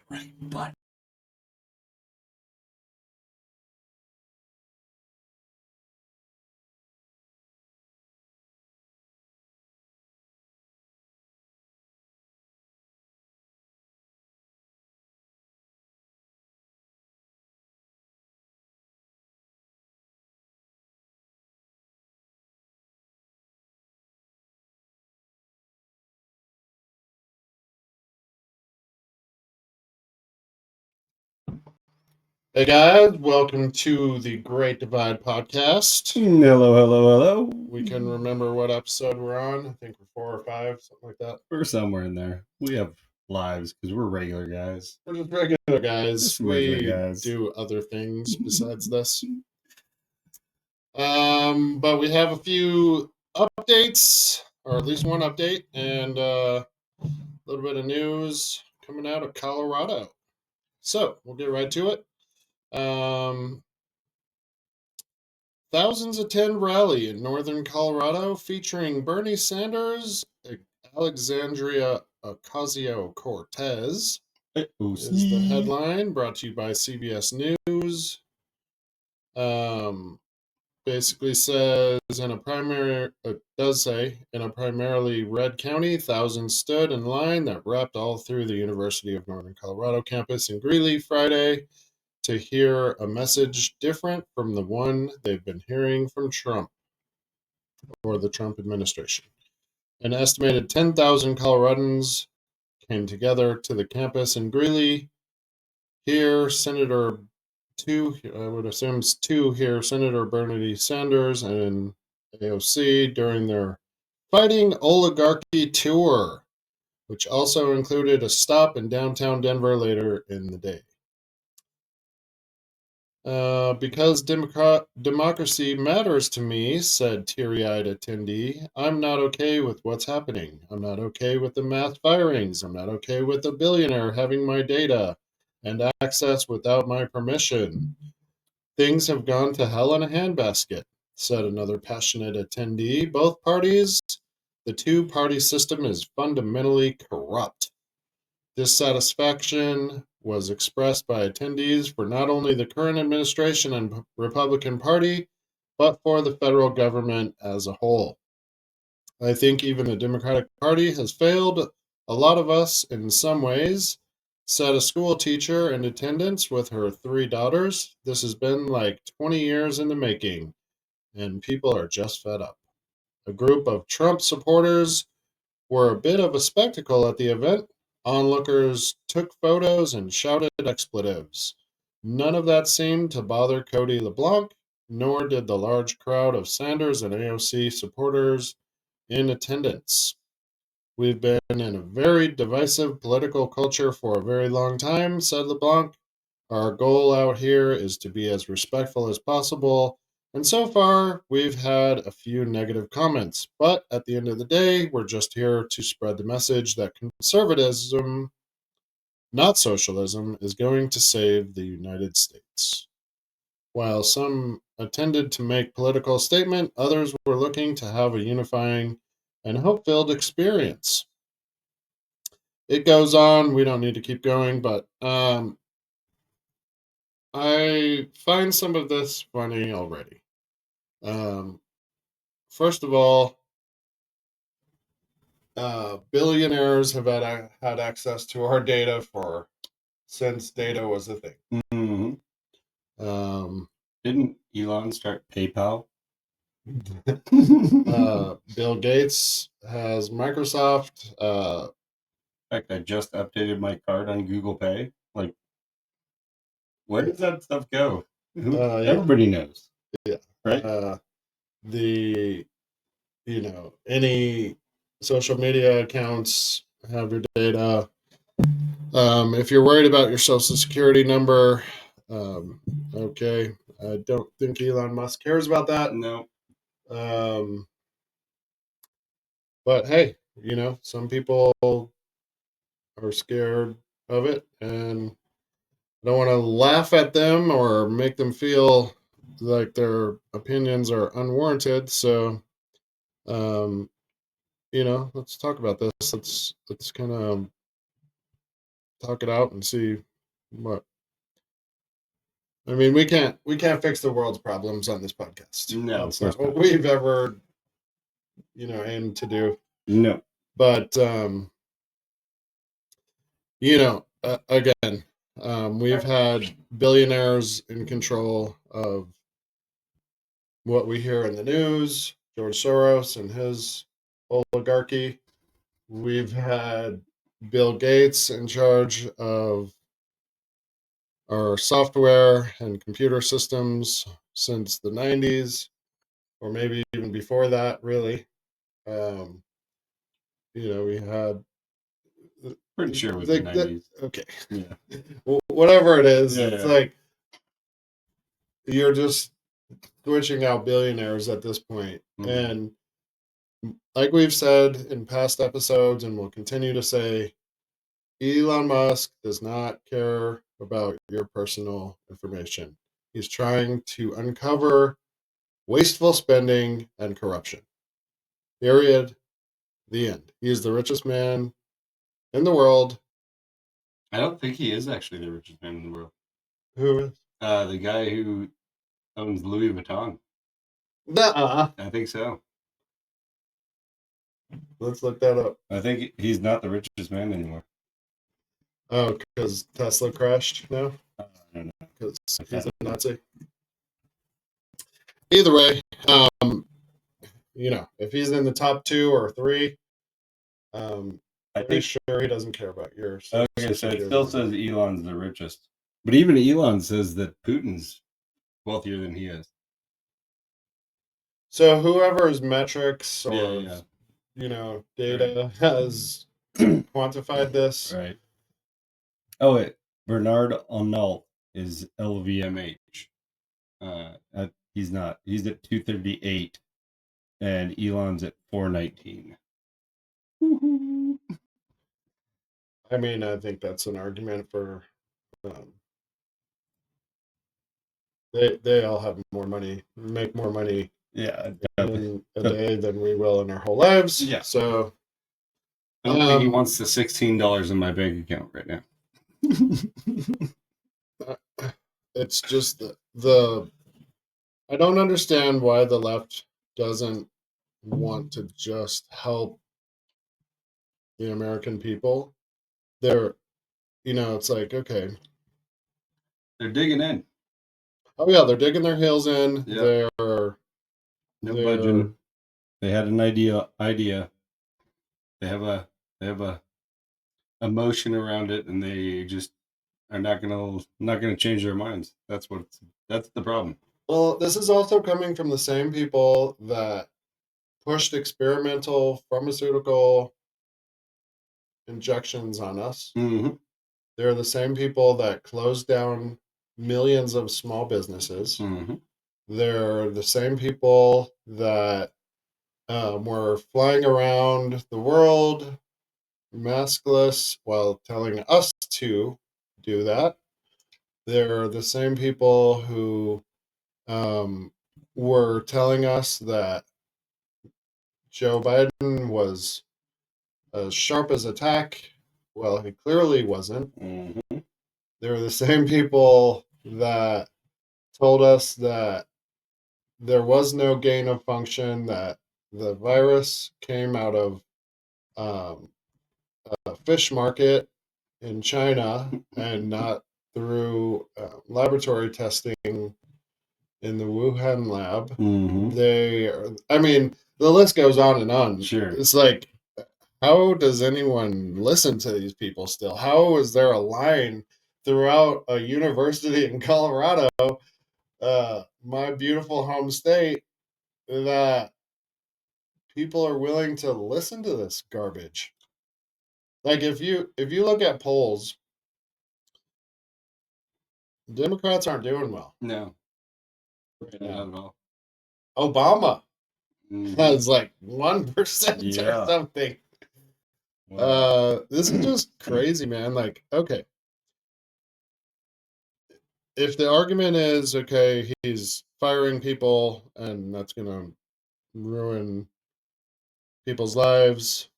right button. Hey guys, welcome to the Great Divide podcast. Hello. We can remember what episode we're on. I think we're 4 or 5, something like that. We're somewhere in there. We have lives because we're regular guys. We're just regular guys. Just regular We guys. do other things besides this. But we have a few updates, or at least one update, and a little bit of news coming out of Colorado. So we'll get right to it. Thousands attend rally in northern Colorado featuring Bernie Sanders, Alexandria Ocasio-Cortez is the headline, brought to you by CBS News. Basically says in a primary, it does say in a primarily red county, thousands stood in line that wrapped all through the University of Northern Colorado campus in Greeley Friday to hear a message different from the one they've been hearing from Trump or the Trump administration. An estimated 10,000 Coloradans came together to the campus in Greeley. Here, Senator I would assume two here, Senator Bernie Sanders and AOC during their Fighting Oligarchy tour, which also included a stop in downtown Denver later in the day. Because democracy matters to me, said teary-eyed attendee, I'm not okay with what's happening. I'm not okay with the mass firings. I'm not okay with a billionaire having my data and access without my permission. Things have gone to hell in a handbasket, said another passionate attendee. Both parties, the two-party system is fundamentally corrupt. Dissatisfaction was expressed by attendees for not only the current administration and Republican Party, but for the federal government as a whole. I think even the Democratic Party has failed a lot of us in some ways, said a school teacher in attendance with her 3 daughters. This has been like 20 years in the making, and people are just fed up. A group of Trump supporters were a bit of a spectacle at the event. Onlookers took photos and shouted expletives. None of that seemed to bother Cody LeBlanc, nor did the large crowd of Sanders and AOC supporters in attendance. We've been in a very divisive political culture for a very long time, said LeBlanc. Our goal out here is to be as respectful as possible, and so far we've had a few negative comments. But at the end of the day, we're just here to spread the message that conservatism, not socialism, is going to save the United States. While some attended to make political statement, others were looking to have a unifying and hope-filled experience. It goes on. We don't need to keep going, but I find some of this funny already. First of all, billionaires have had access to our data since data was a thing. Mm-hmm. Didn't Elon start PayPal? Bill Gates has Microsoft. In fact, I just updated my card on Google Pay. Like, where does that stuff go? Yeah. Everybody knows. Yeah. Right? Any social media accounts have your data. If you're worried about your social security number, okay. I don't think Elon Musk cares about that. No. But hey, some people are scared of it, and I don't want to laugh at them or make them feel like their opinions are unwarranted. So, let's talk about this. Let's kind of talk it out and see what. I mean, we can't fix the world's problems on this podcast. No, That's of course not what not. we've ever, aimed to do. No. But again, we've had billionaires in control of what we hear in the news. George Soros and his oligarchy. We've had Bill Gates in charge of our software and computer systems since the 90s, or maybe even before that, really. Um, we had Pretty sure it was the 90s. okay, Yeah. whatever it is, Yeah, it's yeah. like you're just switching out billionaires at this point. And like we've said in past episodes, and we'll continue to say, Elon Musk does not care about your personal information. He's trying to uncover wasteful spending and corruption. Period. The end. He is the richest man in the world. I don't think he is actually the richest man in the world. Who is? The guy who owns Louis Vuitton. Nuh-uh. I think so. Let's look that up. I think he's not the richest man anymore. Oh, because Tesla crashed now? I don't know. Because he's a Nazi? Either way, if he's in the top 2 or 3, I'm pretty sure he doesn't care about yours. Okay, so it still says Elon's the richest. But even Elon says that Putin's wealthier than he is. So whoever's metrics or data Right. has quantified this. Right. Oh, wait. Bernard Arnault is LVMH. He's not. He's at 238, and Elon's at 419. I mean, I think that's an argument for they all have more money, make more money in a day than we will in our whole lives. Yeah. So I don't think he wants the $16 in my bank account right now. It's just the I don't understand why the left doesn't want to just help the American people. It's like, okay. They're digging in. Oh yeah, they're digging their heels in. Yep. They're budging. They had an idea. They have a emotion around it, and they just are not gonna change their minds. That's the problem. Well, this is also coming from the same people that pushed experimental pharmaceutical injections on us. Mm-hmm. They're the same people that closed down millions of small businesses. Mm-hmm. They're the same people that were flying around the world maskless while telling us to do that. They're the same people who were telling us that Joe Biden was as sharp as a tack. Well, he clearly wasn't. Mm-hmm. They're the same people that told us that there was no gain of function, that the virus came out of a fish market in China and not through laboratory testing in the Wuhan lab. Mm-hmm. I mean, the list goes on and on. Sure. It's like, how does anyone listen to these people still? How is there a line throughout a university in Colorado, my beautiful home state, that people are willing to listen to this garbage? Like if you look at polls, Democrats aren't doing well. No. Right Not now. at all. Obama Mm-hmm. has like 1% or something. Wow. This is just crazy, man. Like, okay. If the argument is, okay, he's firing people and that's going to ruin people's lives,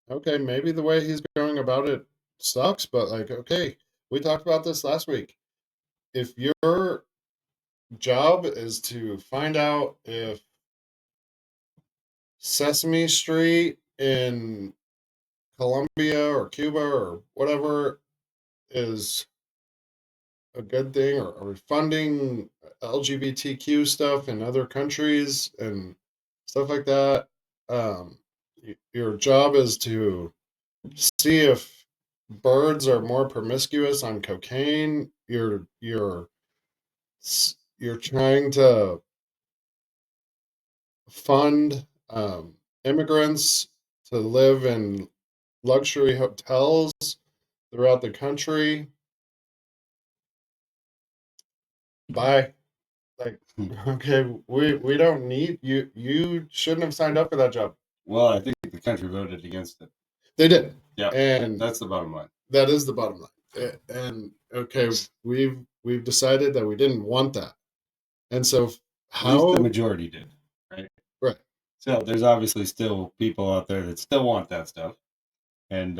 okay, maybe the way he's going about it sucks, but like, okay, we talked about this last week. If your job is to find out if Sesame Street in Colombia or Cuba or whatever is a good thing, or funding LGBTQ stuff in other countries and stuff like that. Your job is to see if birds are more promiscuous on cocaine. You're trying to fund immigrants to live in luxury hotels throughout the country. Bye. Like, okay, we don't need you. You shouldn't have signed up for that job. Well, I think the country voted against it. They did. Yeah, and that's the bottom line. that is the bottom line. And okay, we've decided that we didn't want that. And so At how least the majority did, right? right. So there's obviously still people out there that still want that stuff, and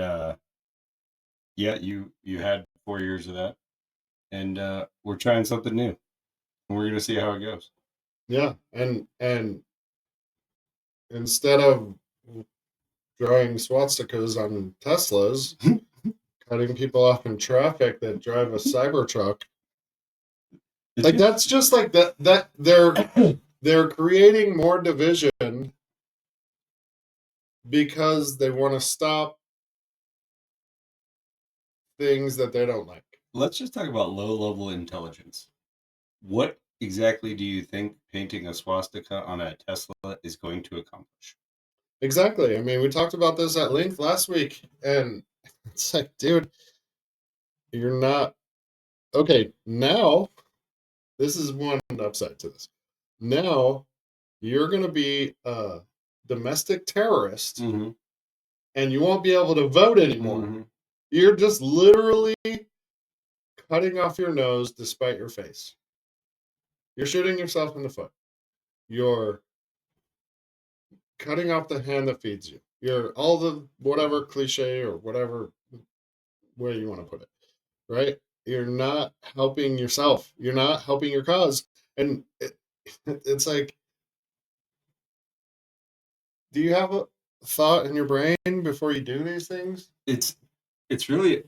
yeah, you had 4 years of that, and we're trying something new, and we're gonna see how it goes. Yeah, and instead of drawing swastikas on Teslas, cutting people off in traffic that drive a Cybertruck, like that's just like that they're creating more division because they want to stop things that they don't like. Let's just talk about low-level intelligence. What exactly do you think painting a swastika on a Tesla is going to accomplish? Exactly. I mean, we talked about this at length last week, and it's like, dude, you're not okay. Now, this is one upside to this. Now, you're going to be a domestic terrorist, Mm-hmm. and you won't be able to vote anymore. Mm-hmm. You're just literally cutting off your nose despite your face. You're shooting yourself in the foot. You're cutting off the hand that feeds you. You're all the whatever cliche or whatever way you want to put it, right? You're not helping yourself. You're not helping your cause. And it's like, do you have a thought in your brain before you do these things? It's really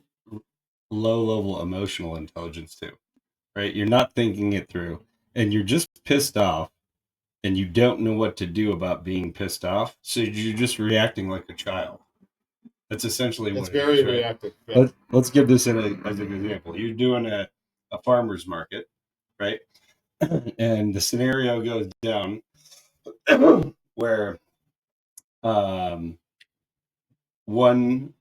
low-level emotional intelligence too, right? You're not thinking it through, and you're just pissed off, and you don't know what to do about being pissed off, so you're just reacting like a child. That's essentially It's what it very is, right? reactive. Yeah. Let's give this as an example. You're doing a farmer's market, right? And the scenario goes down where one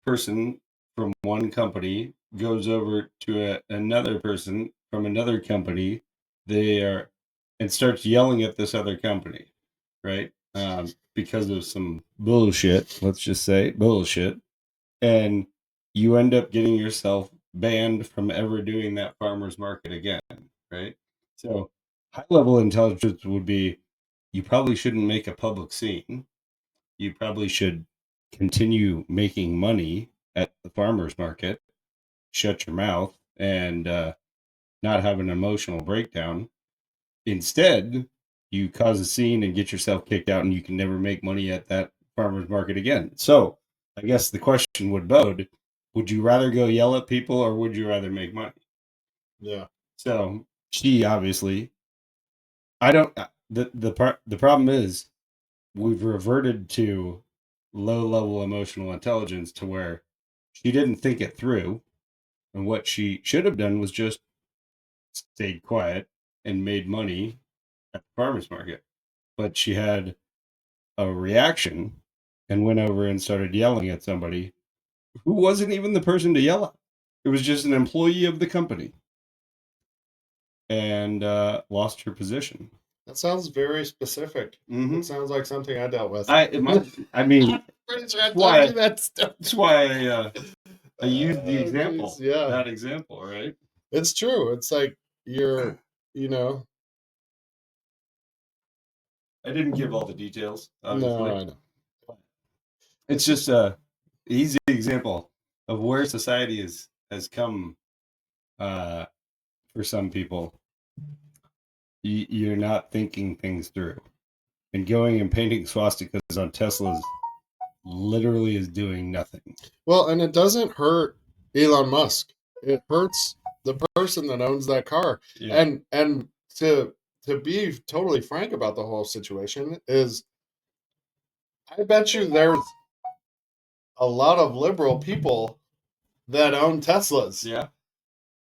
person from one company goes over to another person from another company. They are and starts yelling at this other company, right? Because of some bullshit. Let's just say bullshit, and you end up getting yourself banned from ever doing that farmer's market again, right? So high level intelligence would be you probably shouldn't make a public scene. You probably should continue making money at the farmer's market, shut your mouth, and not have an emotional breakdown. Instead, you cause a scene and get yourself kicked out, and you can never make money at that farmer's market again. So, I guess the question would bode: would you rather go yell at people, or would you rather make money? Yeah. So, she obviously, I don't. The problem is we've reverted to low level emotional intelligence to where she didn't think it through, and what she should have done was just stayed quiet and made money at the farmer's market. But she had a reaction and went over and started yelling at somebody who wasn't even the person to yell at. It was just an employee of the company, and lost her position. That sounds very specific. Mm-hmm. It sounds like something I dealt with. I mean, Pretty sure I that's why- told you that stuff. that's why I used the example. Geez, yeah. That example, right? It's true. It's like you're, you know, I didn't give all the details, obviously. no, I know. It's just a easy example. of where society has come for some people. You're not thinking things through, and going and painting swastikas on Teslas literally is doing nothing. Well, and it doesn't hurt Elon Musk. It hurts the person that owns that car. Yeah. And to be totally frank about the whole situation is, I bet you there's a lot of liberal people that own Teslas. Yeah.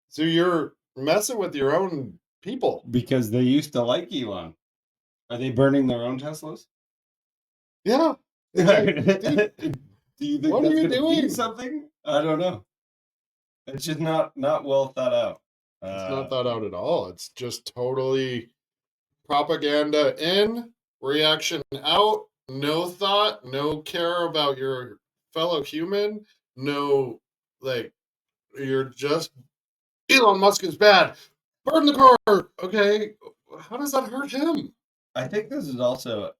So you're messing with your own people. Because they used to like Elon. Are they burning their own Teslas? Yeah. It's like, dude, do you think what are that's you going to doing? mean something? I don't know. It's just not well thought out. It's not thought out at all. It's just totally propaganda in, reaction out, no thought, no care about your fellow human, no, like, you're just, Elon Musk is bad. Burn the car. Okay. How does that hurt him? I think this is also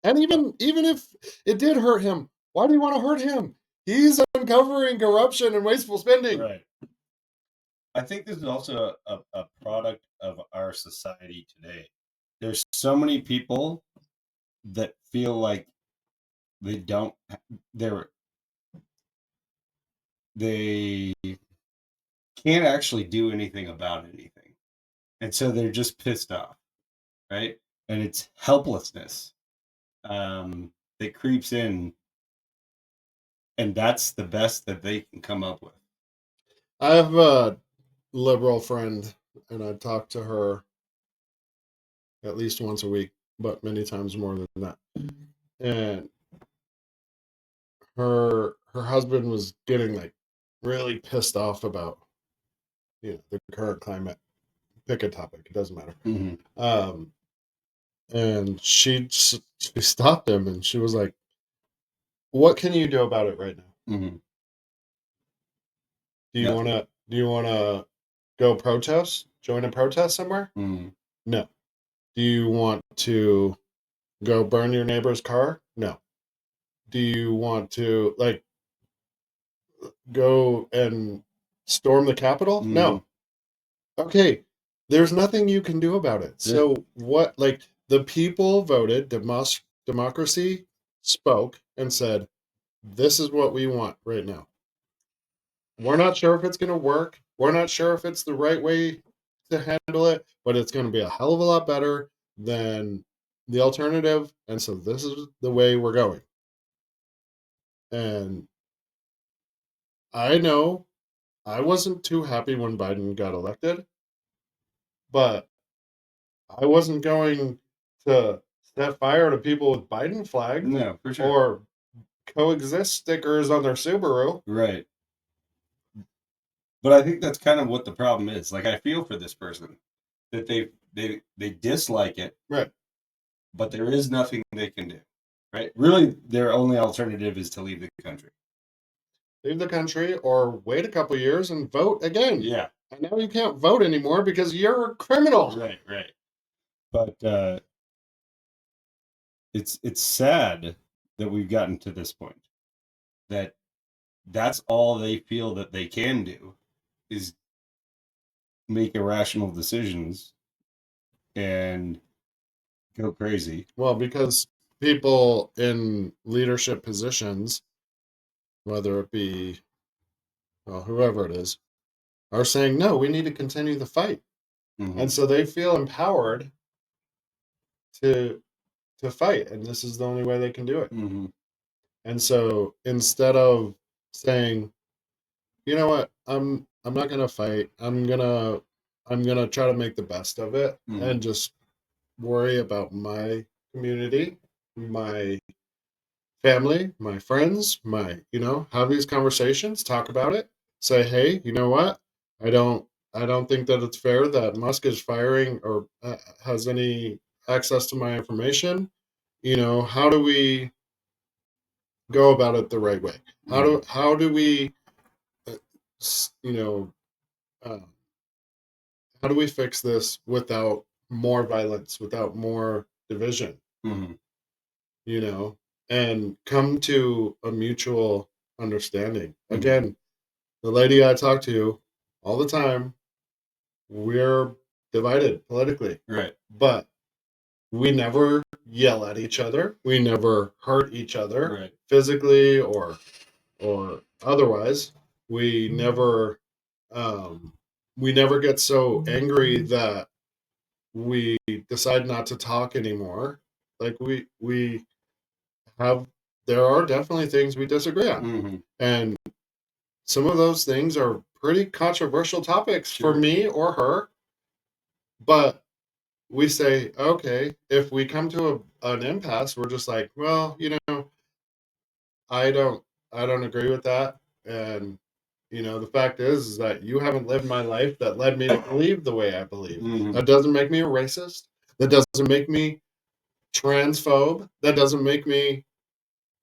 And even if it did hurt him, why do you want to hurt him? He's uncovering corruption and wasteful spending. right. I think this is also a product of our society today. There's so many people that feel like they don't they can't actually do anything about anything, and so they're just pissed off, right? And it's helplessness that creeps in, and that's the best that they can come up with. I have a liberal friend, and I talk to her at least once a week, but many times more than that. And her husband was getting like really pissed off about, the current climate. Pick a topic, it doesn't matter. Mm-hmm. And she stopped him, and she was like, "What can you do about it right now? Mm-hmm. Do you wanna go protest? Join a protest somewhere? Mm-hmm. No. Do you want to go burn your neighbor's car? No. Do you want to go and storm the Capitol? Mm-hmm. No. Okay. There's nothing you can do about it. So what? Like, the people voted. Democracy spoke and said, "This is what we want right now. We're not sure if it's going to work. We're not sure if it's the right way to handle it, but it's going to be a hell of a lot better than the alternative. And so this is the way we're going." And I know I wasn't too happy when Biden got elected, but I wasn't going to set fire to people with Biden flags. No, for sure. Or coexist stickers on their Subaru. Right. But I think that's kind of what the problem is. Like, I feel for this person that they dislike it, right? But there is nothing they can do, right? Really, their only alternative is to leave the country. Leave the country or wait a couple years and vote again. Yeah. And now you can't vote anymore because you're a criminal. Right. But it's sad that we've gotten to this point. That's all they feel that they can do is make irrational decisions and go crazy. Well, because people in leadership positions, whether it be whoever it is, are saying, no, we need to continue the fight. Mm-hmm. And so they feel empowered to fight, and this is the only way they can do it. Mm-hmm. And so instead of saying, you know what, I'm not gonna fight, I'm gonna try to make the best of it. Mm-hmm. And just worry about my community, my family, my friends, have these conversations, talk about it, say, hey, you know what, I don't think that it's fair that Musk is firing or has any access to my information. How do we go about it the right way? How do we how do we fix this without more violence, without more division? Mm-hmm. And come to a mutual understanding. Again, the lady I talk to all the time, we're divided politically, Right. but we never yell at each other. We never hurt each other Right. physically or otherwise. We never get so angry that we decide not to talk anymore. Like we have there are definitely things we disagree on. Mm-hmm. And some of those things are pretty controversial topics for Sure. me or her. But we say, okay, if we come to an impasse, we're just like, well, I don't agree with that. And the fact is that you haven't lived my life that led me to believe the way I believe. Mm-hmm. That doesn't make me a racist. That doesn't make me transphobe. That doesn't make me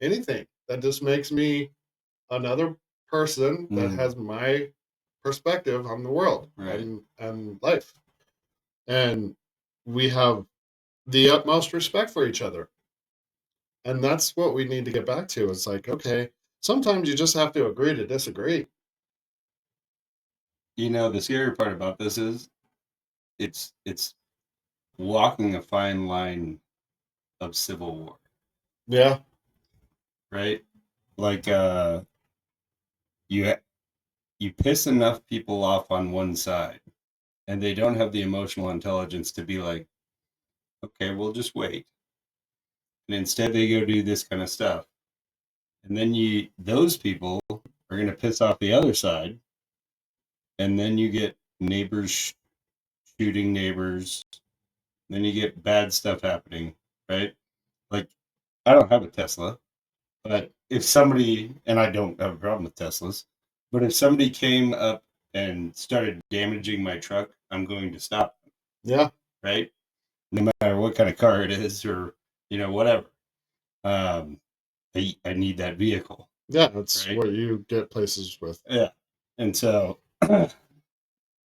anything. That just makes me another person that has my perspective on the world Right. and life. And we have the utmost respect for each other. And that's what we need to get back to. It's like, okay, sometimes you just have to agree to disagree. The scary part about this is it's walking a fine line of civil war. Yeah. Right? Like you piss enough people off on one side and they don't have the emotional intelligence to be like, okay, we'll just wait. And instead they go do this kind of stuff. And then those people are going to piss off the other side. And then you get neighbors shooting neighbors. Then you get bad stuff happening, right? Like, I don't have a Tesla, but if somebody, and I don't have a problem with Teslas, but if somebody came up and started damaging my truck, I'm going to stop them. Yeah. Right? No matter what kind of car it is or, whatever. I need that vehicle. Yeah, that's right? what you get places with. Yeah. And so that's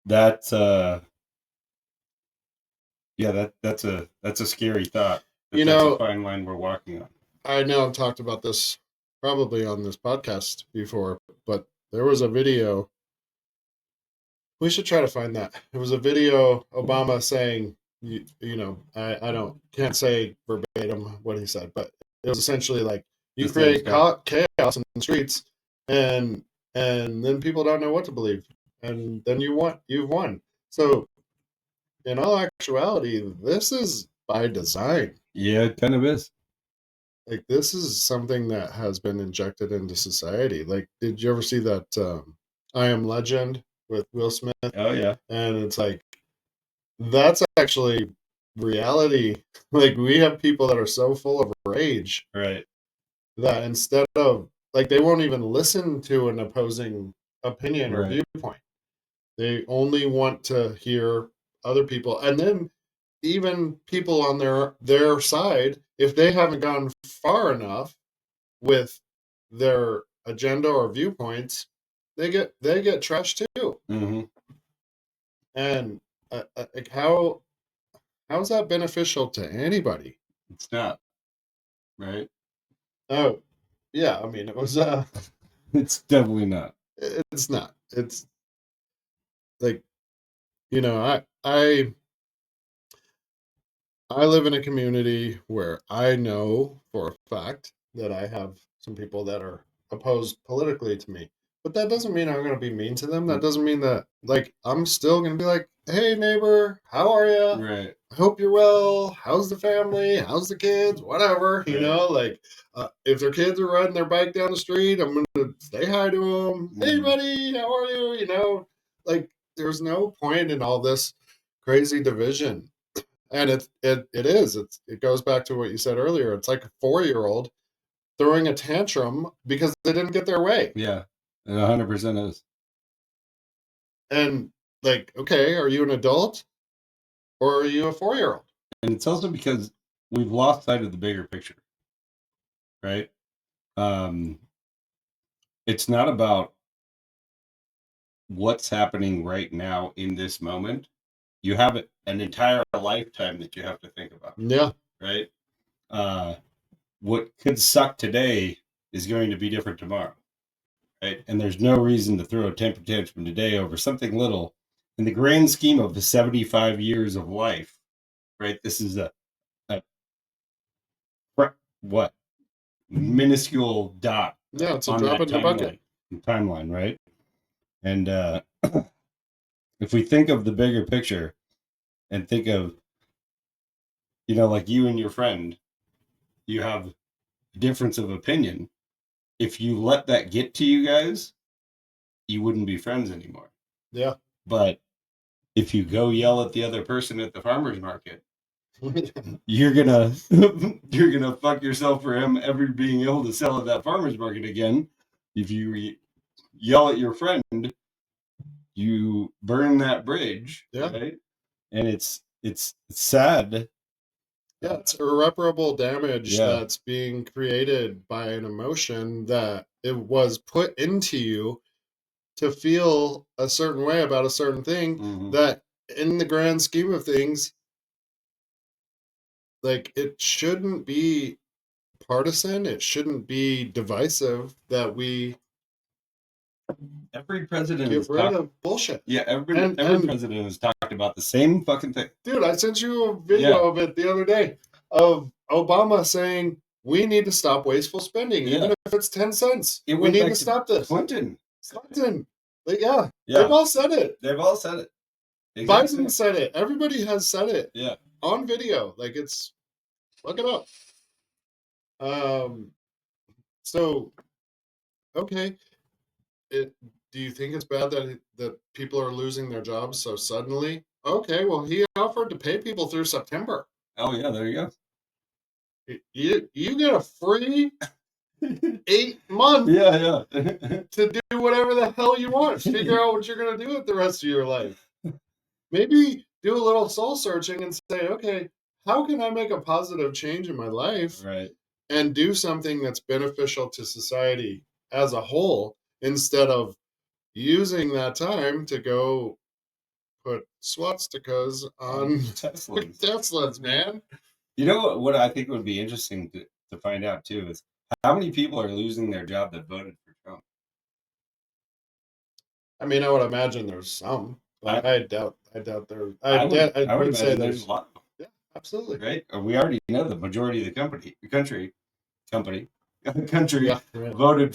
that's a scary thought. That's a fine line we're walking on. I know I've talked about this probably on this podcast before, but there was a video. We should try to find that. It was a video Obama saying, I can't say verbatim what he said, but it was essentially like you create chaos in the streets, and then people don't know what to believe, and then you've won. So, in all actuality, this is by design. Yeah, it kind of is. Like, this is something that has been injected into society. Like, did you ever see that I Am Legend with Will Smith? Oh yeah. And it's like, that's actually reality. Like, we have people that are so full of rage, right, that instead of, like, they won't even listen to an opposing opinion or right. viewpoint. They only want to hear other people. And then even people on their side, if they haven't gone far enough with their agenda or viewpoints, they get trashed too. Mm-hmm. And like, how's that beneficial to anybody? It's not, right? Oh, yeah. I mean, it was. It's definitely not. It's not. It's like, I live in a community where I know for a fact that I have some people that are opposed politically to me. But that doesn't mean I'm going to be mean to them. That doesn't mean that, like, I'm still going to be like, hey, neighbor, how are you? Right. I hope you're well. How's the family? How's the kids? Whatever, like, if their kids are riding their bike down the street, I'm going to say hi to them. Hey, buddy, how are you? Like, there's no point in all this crazy division. And it goes back to what you said earlier. It's like a 4-year-old throwing a tantrum because they didn't get their way. Yeah, it 100% is. And, like, okay, are you an adult or are you a 4-year-old? And it's also because we've lost sight of the bigger picture, right? It's not about what's happening right now in this moment. You have an entire lifetime that you have to think about. Yeah. Right? What could suck today is going to be different tomorrow. right? And there's no reason to throw a temper tantrum today over something little. In the grand scheme of the 75 years of life, right? This is a what minuscule dot Yeah, it's a on drop that in the bucket. timeline, right? And if we think of the bigger picture and think of, like you and your friend, you have a difference of opinion. If you let that get to you guys, you wouldn't be friends anymore. Yeah. But if you go yell at the other person at the farmer's market, you're gonna fuck yourself for him ever being able to sell at that farmer's market again. If you yell at your friend, you burn that bridge, Yeah. right? And it's sad. Yeah, it's irreparable damage Yeah. that's being created by an emotion that it was put into you to feel a certain way about a certain thing that in the grand scheme of things, like it shouldn't be partisan, it shouldn't be divisive, that we Every president get has rid talked. of bullshit. Yeah, every president has talked about the same fucking thing. Dude, I sent you a video of it the other day of Obama saying we need to stop wasteful spending, even if it's 10 cents. We need to stop this. Clinton. Like, yeah, they've all said it. They've all said it. Exactly. Biden said it. Everybody has said it. Yeah. On video. Like, it's, look it up. So, okay. Do you think it's bad that people are losing their jobs so suddenly? Okay, well, he offered to pay people through September. Oh yeah, there you go. You get a free 8 months to do whatever the hell you want. Figure out what you're going to do with the rest of your life. Maybe do a little soul searching and say, okay, how can I make a positive change in my life? Right. And do something that's beneficial to society as a whole instead of using that time to go put swastikas on Teslas, man. You know what I think would be interesting to find out too is how many people are losing their job that voted for Trump. I mean, I would imagine there's some, but I doubt there. I would say there's a lot. Yeah, absolutely. Right? We already know the majority of the country voted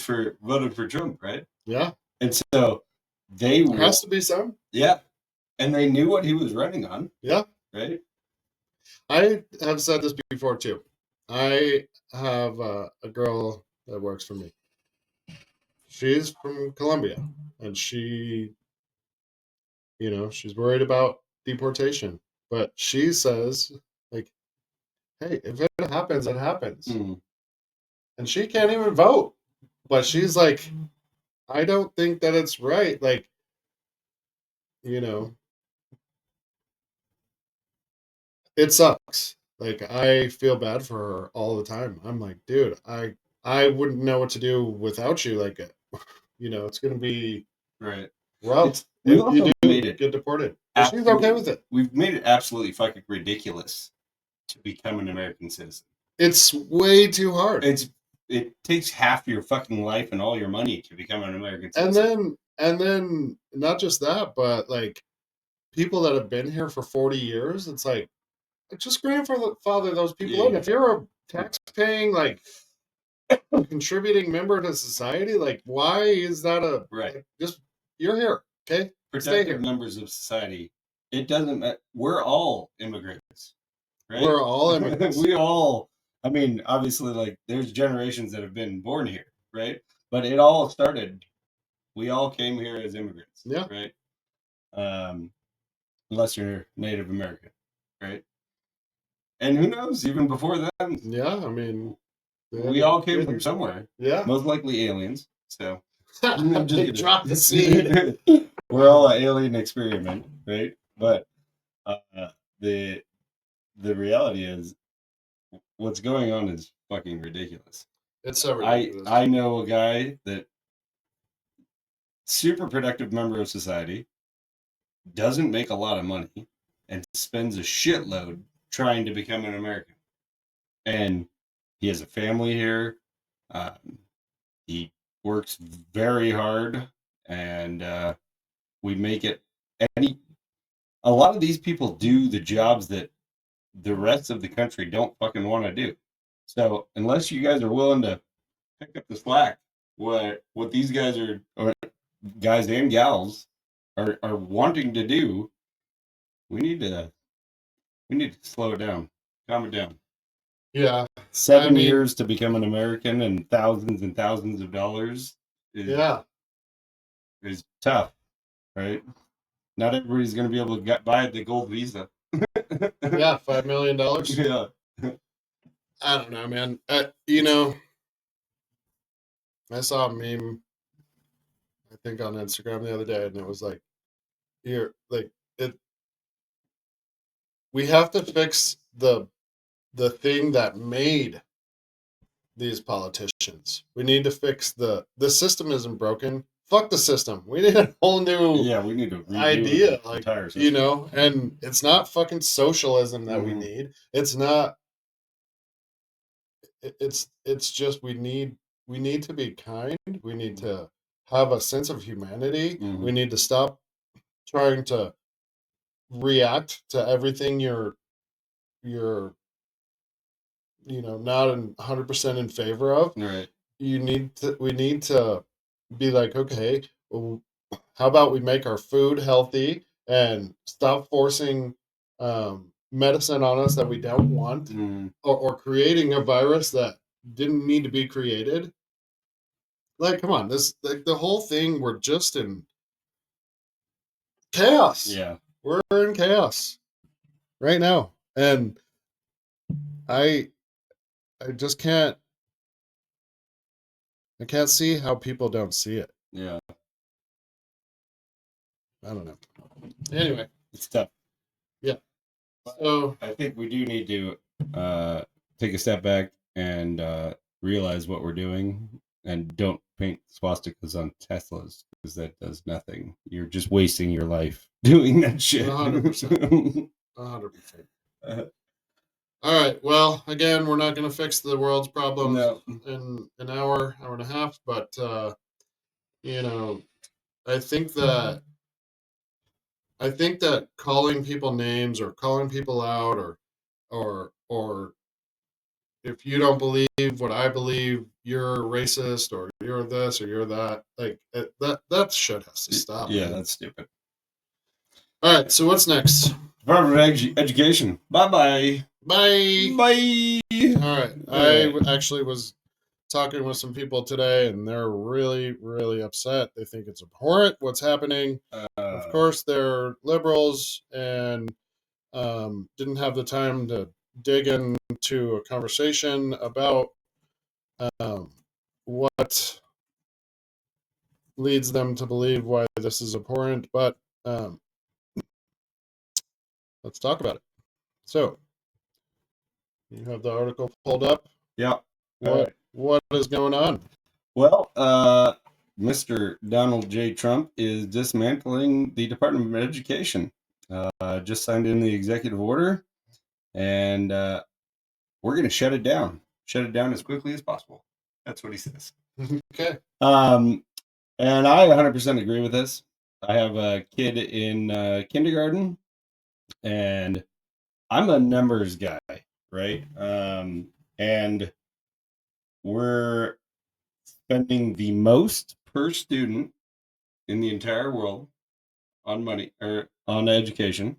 for Trump, right? Yeah. And so there has to be some. Yeah. And they knew what he was running on. Yeah. Right? I have said this before too. I have a girl that works for me. She's from Colombia, and she's worried about deportation. But she says, like, hey, if it happens, it happens. And she can't even vote. But she's like, I don't think that it's right. Like, it sucks. Like, I feel bad for her all the time. I'm like, dude, I wouldn't know what to do without you. Like, it's going to be rough. We also made it get deported. But she's okay with it. We've made it absolutely fucking ridiculous to become an American citizen. It's way too hard. It takes half your fucking life and all your money to become an American citizen. And then not just that, but like people that have been here for 40 years, it's like just grandfather those people in. If you're a tax-paying, like contributing member to society, like why is that just you're here, okay? Protective members of society. It doesn't matter. We're all immigrants, right? We're all immigrants. I mean, obviously, like there's generations that have been born here, right? But it all started. We all came here as immigrants, right? Unless you're Native American, right? And who knows? Even before then, yeah. I mean, we all came from somewhere. Yeah, most likely aliens. So they dropped the seed. We're all an alien experiment, right? But the reality is, what's going on is fucking ridiculous. It's so ridiculous. I know a guy that super productive member of society, doesn't make a lot of money, and spends a shitload trying to become an American. And he has a family here. He works very hard, and we make it any. A lot of these people do the jobs that the rest of the country don't fucking want to do. So unless you guys are willing to pick up the slack, what these guys are, or guys and gals are wanting to do, we need to slow it down, calm it down. Yeah. 7 years to become an American and thousands of dollars is tough, right? Not everybody's going to be able to buy the gold visa. Yeah, $5 million. Yeah. I don't know, man. I saw a meme, I think, on Instagram the other day, and it was like, we have to fix the thing that made these politicians. We need to fix the system isn't broken. Fuck the system. We need a whole new we need to redo idea, the entire system. and it's not fucking socialism that we need. It's not. It's just we need to be kind. We need to have a sense of humanity. We need to stop trying to react to everything you're not 100% in favor of. Right. We need to be like, okay, well, how about we make our food healthy and stop forcing medicine on us that we don't want, or creating a virus that didn't need to be created. Like, come on, this, like, the whole thing, we're just in chaos. Yeah. We're in chaos right now. And I just can't see how people don't see it. Yeah. I don't know. Anyway, it's tough. Yeah. So I think we do need to take a step back and realize what we're doing, and don't paint swastikas on Teslas, because that does nothing. You're just wasting your life doing that shit. 100%. 100%. All right. Well, again, we're not going to fix the world's problems in an hour and a half, but I think that calling people names or calling people out, or if you don't believe what I believe, you're racist, or you're this, or you're that. Like, that shit has to stop. Yeah, man. that's stupid. All right. So what's next? Department of Education. Bye. Bye. All right. I actually was talking with some people today, and they're really, really upset. They think it's abhorrent what's happening. Of course, they're liberals and didn't have the time to dig into a conversation about what leads them to believe why this is abhorrent. But let's talk about it. So, you have the article pulled up? Yeah. What is going on? Well, Mr. Donald J. Trump is dismantling the Department of Education. Just signed in the executive order, and we're going to shut it down. Shut it down as quickly as possible. That's what he says. Okay. And I 100% agree with this. I have a kid in kindergarten, and I'm a numbers guy, right? And we're spending the most per student in the entire world on money, or on education.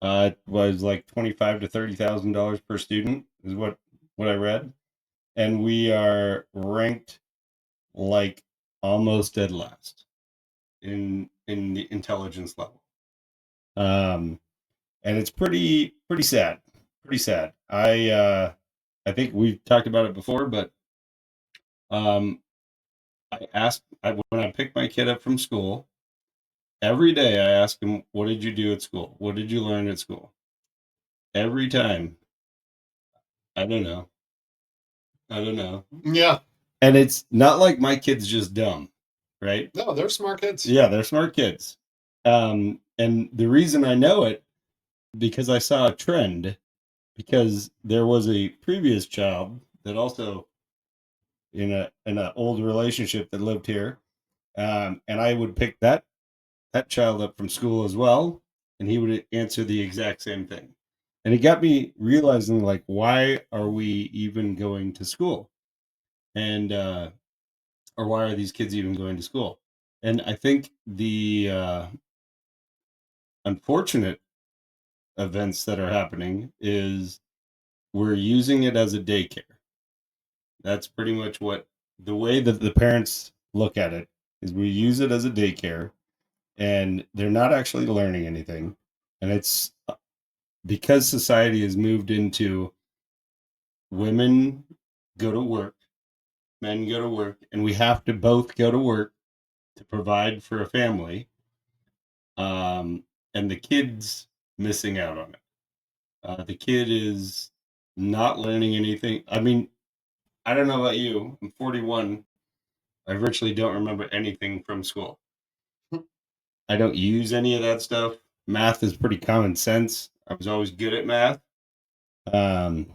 It was like $25,000 to $30,000 per student is what I read, and we are ranked like almost dead last in the intelligence level. And it's pretty sad. Pretty sad. I think we've talked about it before, but when I pick my kid up from school, every day I ask him, what did you do at school? What did you learn at school? Every time. I don't know. Yeah. And it's not like my kid's just dumb, right? No, they're smart kids. Yeah, they're smart kids. And the reason I know it, because I saw a trend, because there was a previous child that also in a old relationship that lived here, and I would pick that child up from school as well, and he would answer the exact same thing. And it got me realizing, like, why are we even going to school? And or why are these kids even going to school? And I think the unfortunate events that are happening is we're using it as a daycare. That's pretty much what the way that the parents look at it is. We use it as a daycare, and they're not actually learning anything. And it's because society has moved into women go to work, men go to work, and we have to both go to work to provide for a family. And the kid's missing out on it. The kid is not learning anything. I mean, I don't know about you. I'm 41. I virtually don't remember anything from school. I don't use any of that stuff. Math is pretty common sense. I was always good at math. Um,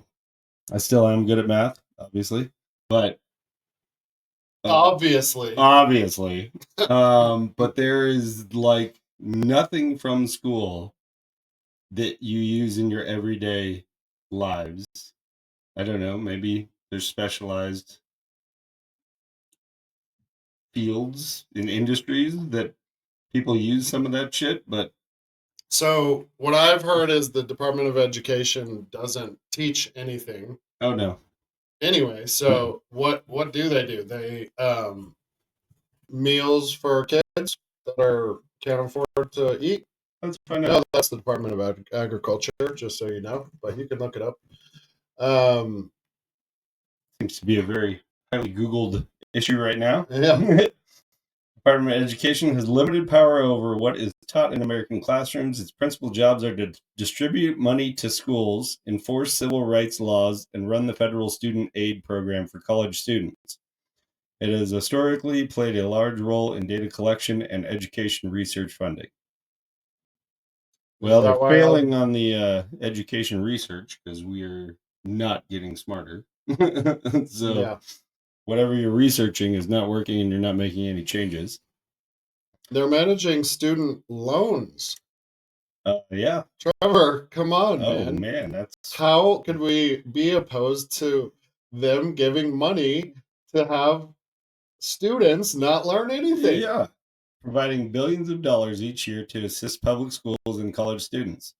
I still am good at math, obviously, but Obviously. But there is like nothing from school that you use in your everyday lives. I don't know. Maybe there's specialized fields in industries that people use some of that shit, but So what I've heard is the Department of Education doesn't teach anything. oh no. Anyway, so what do? They meals for kids that can't afford to eat. Let's find No, out. that's the Department of Agriculture, just so you know, but you can look it up. Um, Seems to be a very highly Googled issue right now. yeah. Department of Education has limited power over what is taught in American classrooms. Its principal jobs are to distribute money to schools, enforce civil rights laws, and run the federal student aid program for college students. It has historically played a large role in data collection and education research funding. Well, they're failing on the education research because we are not getting smarter. So Yeah. whatever you're researching is not working and you're not making any changes. They're managing student loans. Yeah. Trevor, come on, Oh, man. that's How could we be opposed to them giving money to have students not learn anything? yeah. Providing billions of dollars each year to assist public schools and college students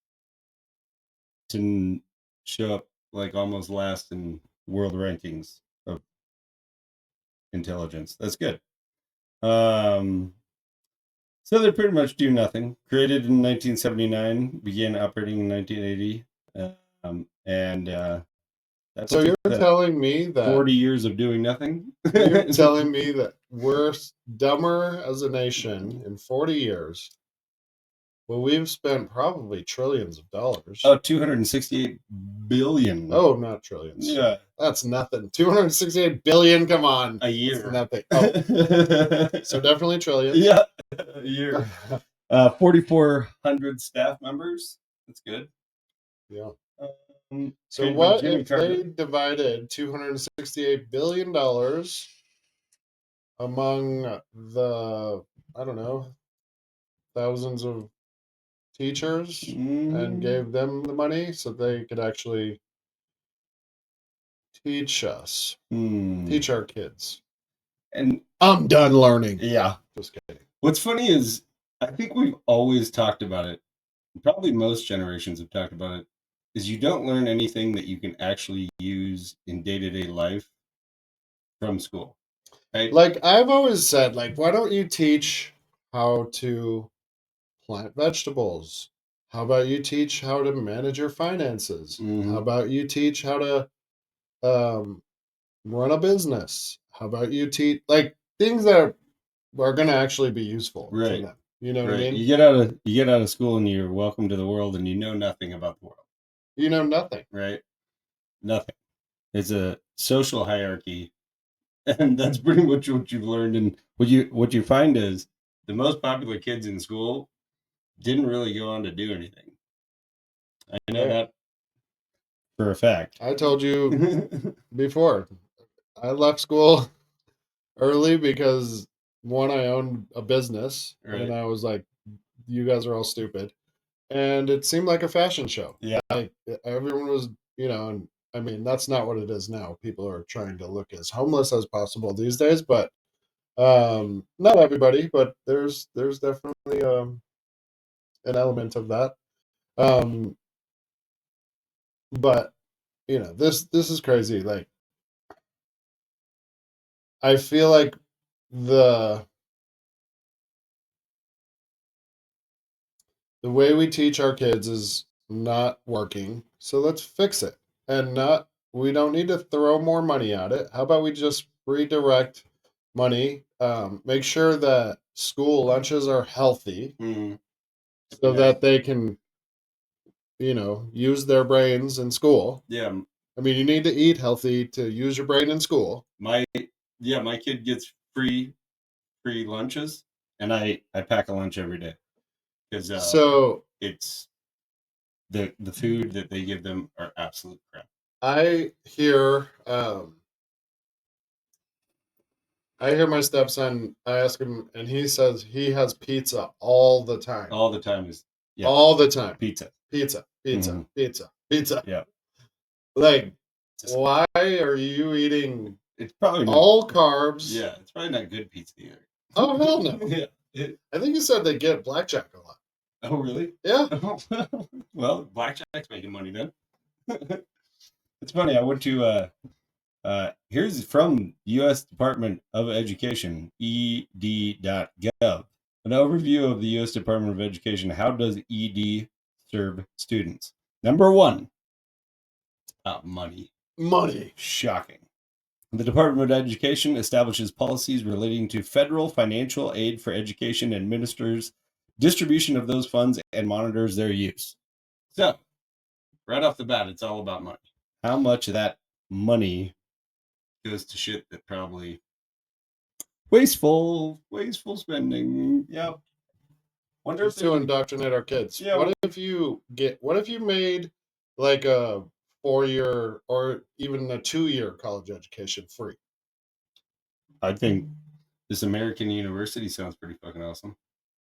to show up like almost last in world rankings of intelligence. That's good. So they pretty much do nothing. Created in 1979, began operating in 1980, and that's So you're telling me that 40 years of doing nothing. you're telling me that we're dumber as a nation in 40 years. Well, we've spent probably trillions of dollars. Oh, 268 billion. Oh, not trillions. Yeah. That's nothing. 268 billion, come on. A year. That's nothing. Oh. So definitely trillions. Yeah, a year. 4,400 staff members. That's good. Yeah. So what if they divided $268 billion among the, I don't know, thousands of teachers and gave them the money so they could actually teach us, teach our kids. And I'm done learning. Yeah. Just kidding. What's funny is I think we've always talked about it. Probably most generations have talked about it. Is you don't learn anything that you can actually use in day-to-day life from school. Right? Like I've always said, like, why don't you teach how to plant vegetables? How about you teach how to manage your finances? How about you teach how to run a business? How about you teach like things that are going to actually be useful to them? You know what I mean? You get out of school and you're welcome to the world and you know nothing about the world. You know nothing. Right? Nothing. It's a social hierarchy. And that's pretty much what you've learned. And what you find is the most popular kids in school didn't really go on to do anything. I know that for a fact. I told you before. I left school early because one, I owned a business, Right. and I was like, "You guys are all stupid," and it seemed like a fashion show. Yeah. Like everyone was, and I mean that's not what it is now. People are trying to look as homeless as possible these days, but not everybody, but there's definitely an element of that. Um, but this is crazy. Like I feel like the the way we teach our kids is not working. So let's fix it. And not we don't need to throw more money at it. How about we just redirect money? Make sure that school lunches are healthy so Yeah. that they can, use their brains in school. Yeah. I mean, you need to eat healthy to use your brain in school. My kid gets free lunches, and I pack a lunch every day because So it's the food that they give them are absolute crap. I hear my stepson. I ask him, and he says he has pizza all the time. All the time is All the time. pizza. Pizza. Mhm. Pizza. Yeah. Like, Just- why are you eating It's probably not, all carbs? yeah. It's probably not good pizza either. Oh hell no. Yeah. I think you said they get blackjack a lot. Oh really? Yeah. Well, blackjack's making money then. It's funny. I went to here's from U.S. Department of Education, ed.gov. An overview of the U.S. Department of Education. How does ED serve students? Number one, money. Money. Shocking. The Department of Education establishes policies relating to federal financial aid for education, administers distribution of those funds, and monitors their use. So, right off the bat, it's all about money. How much of that money goes to shit that probably wasteful spending. Yep. Wonder Just to indoctrinate our kids. Yeah. What if you made like a 4-year or even a 2-year college education free? I think this American university sounds pretty fucking awesome.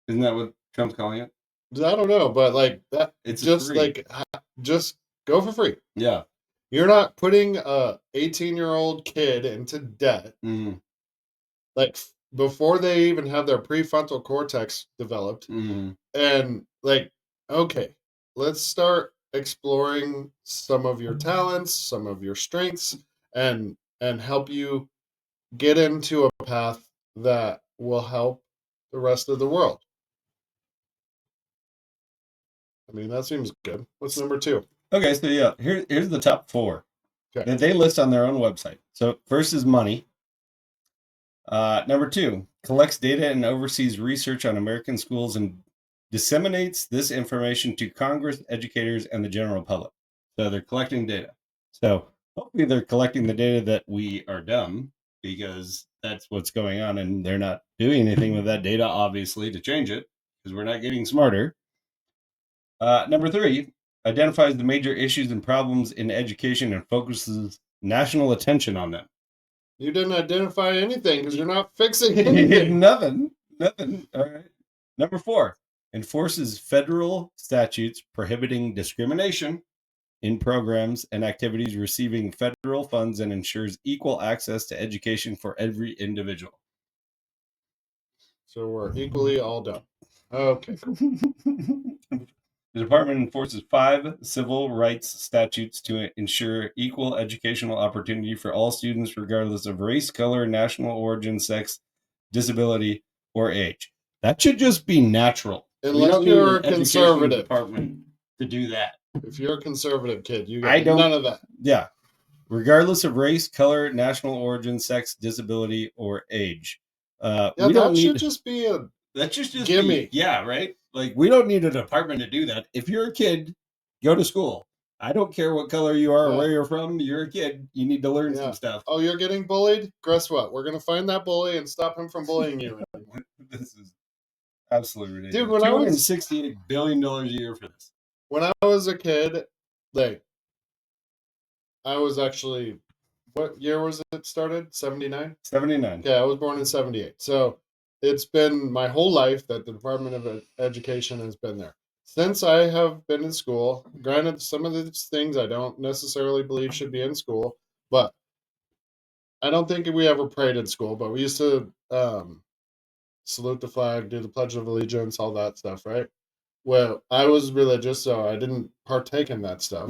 Isn't that what Trump's calling it? I don't know, but like that, It's just free. just go for free. Yeah. You're not putting a 18-year-old kid into debt. Mm-hmm. Like before they even have their prefrontal cortex developed. Mm-hmm. And like, okay, let's start exploring some of your talents, some of your strengths, and help you get into a path that will help the rest of the world. I mean, that seems good. What's number 2? Okay, so yeah, here's the top 4 Okay. that they list on their own website. So first is money. Number 2, collects data and oversees research on American schools and disseminates this information to Congress, educators, and the general public. So they're collecting data. So hopefully they're collecting the data that we are dumb, because that's what's going on, and they're not doing anything with that data, obviously, to change it, because we're not getting smarter. Number 3, identifies the major issues and problems in education and focuses national attention on them. You didn't identify anything because you're not fixing anything. Nothing. All right. Number 4, enforces federal statutes prohibiting discrimination in programs and activities receiving federal funds and ensures equal access to education for every individual. So we're equally all done. Okay. The department enforces 5 civil rights statutes to ensure equal educational opportunity for all students, regardless of race, color, national origin, sex, disability, or age. That should just be natural. Unless you're a education conservative department to do that. If you're a conservative kid, you got none of that. Yeah. Regardless of race, color, national origin, sex, disability, or age. Yeah, that should just be a gimme. Yeah, right? Like, we don't need a department to do that. If you're a kid, go to school. I don't care what color you are or where you're from. You're a kid. You need to learn some stuff. Oh, you're getting bullied? Guess what? We're going to find that bully and stop him from bullying you. This is absolutely ridiculous. Dude, when $268 billion a year for this. When I was a kid, like, I was actually what year was it started? 79? 79. Okay, I was born in 78. So it's been my whole life that the Department of Education has been there. Since I have been in school, granted, some of these things I don't necessarily believe should be in school, but I don't think we ever prayed in school, but we used to salute the flag, do the Pledge of Allegiance, all that stuff, right? Well, I was religious, so I didn't partake in that stuff.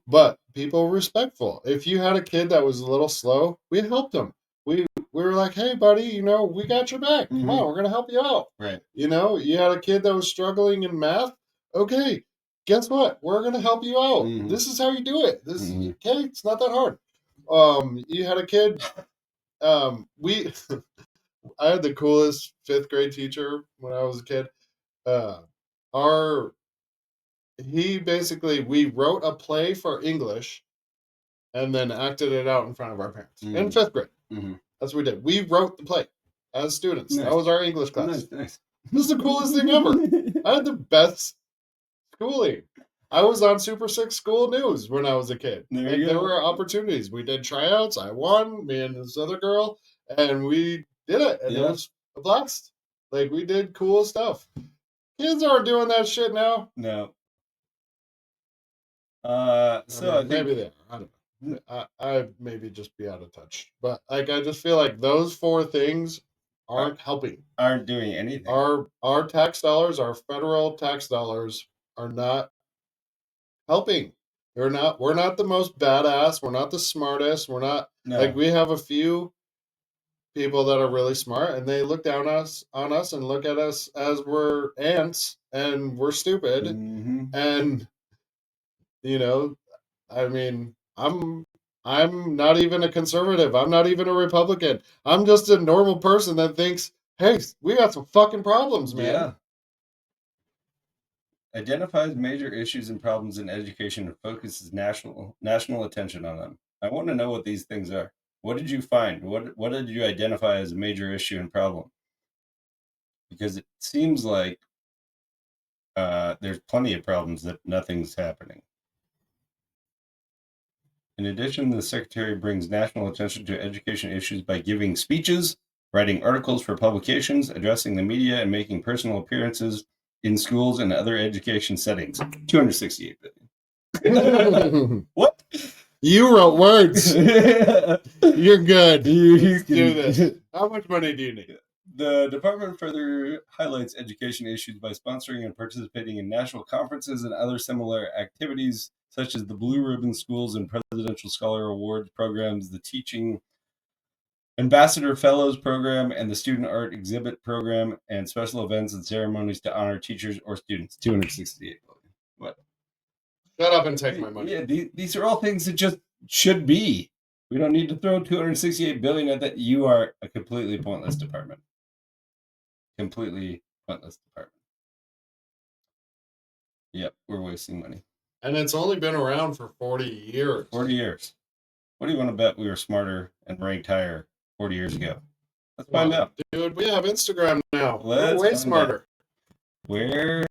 But people were respectful. If you had a kid that was a little slow, we helped them. We were like, hey, buddy, we got your back. Come on, we're gonna help you out. Right. You had a kid that was struggling in math. Okay, guess what? We're gonna help you out. This is how you do it. Okay, it's not that hard. You had a kid. We I had the coolest fifth grade teacher when I was a kid. Uh, our we wrote a play for English and then acted it out in front of our parents in fifth grade. That's what we did. We wrote the play as students. Nice. That was our English class. Nice. This is the coolest thing ever. I had the best schooling. I was on Super 6 School News when I was a kid. There were opportunities. We did tryouts. I won, me and this other girl, and we did it. And it was a blast. We did cool stuff. Kids aren't doing that shit now. No. I think maybe they are. I don't know. I maybe just be out of touch. But I just feel like those four things aren't helping. Aren't doing anything. Our tax dollars, our federal tax dollars, are not helping. We're not the most badass. We're not the smartest. We're not we have a few people that are really smart, and they look down on us and look at us as we're ants and we're stupid. And I'm not even a conservative. I'm not even a Republican. I'm just a normal person that thinks, hey, we got some fucking problems, man. Yeah. Identifies major issues and problems in education and focuses national attention on them. I want to know what these things are. What did you find? What did you identify as a major issue and problem? Because it seems like there's plenty of problems that nothing's happening. In addition, the Secretary brings national attention to education issues by giving speeches, writing articles for publications, addressing the media, and making personal appearances in schools and other education settings. 268 billion. What? You wrote words. You're good. Let's do this. How much money do you need? The department further highlights education issues by sponsoring and participating in national conferences and other similar activities, such as the Blue Ribbon Schools and Presidential Scholar Awards programs, the Teaching Ambassador Fellows Program, and the Student Art Exhibit Program, and special events and ceremonies to honor teachers or students. 268 billion. What? Shut up and take my money. Yeah, these are all things that just should be. We don't need to throw 268 billion at that. You are a completely pointless department. Completely pointless department. Yep, we're wasting money. And it's only been around for 40 years. 40 years. What do you want to bet we were smarter and ranked higher 40 years ago? Let's find out. Dude, we have Instagram now. We're way smarter. Where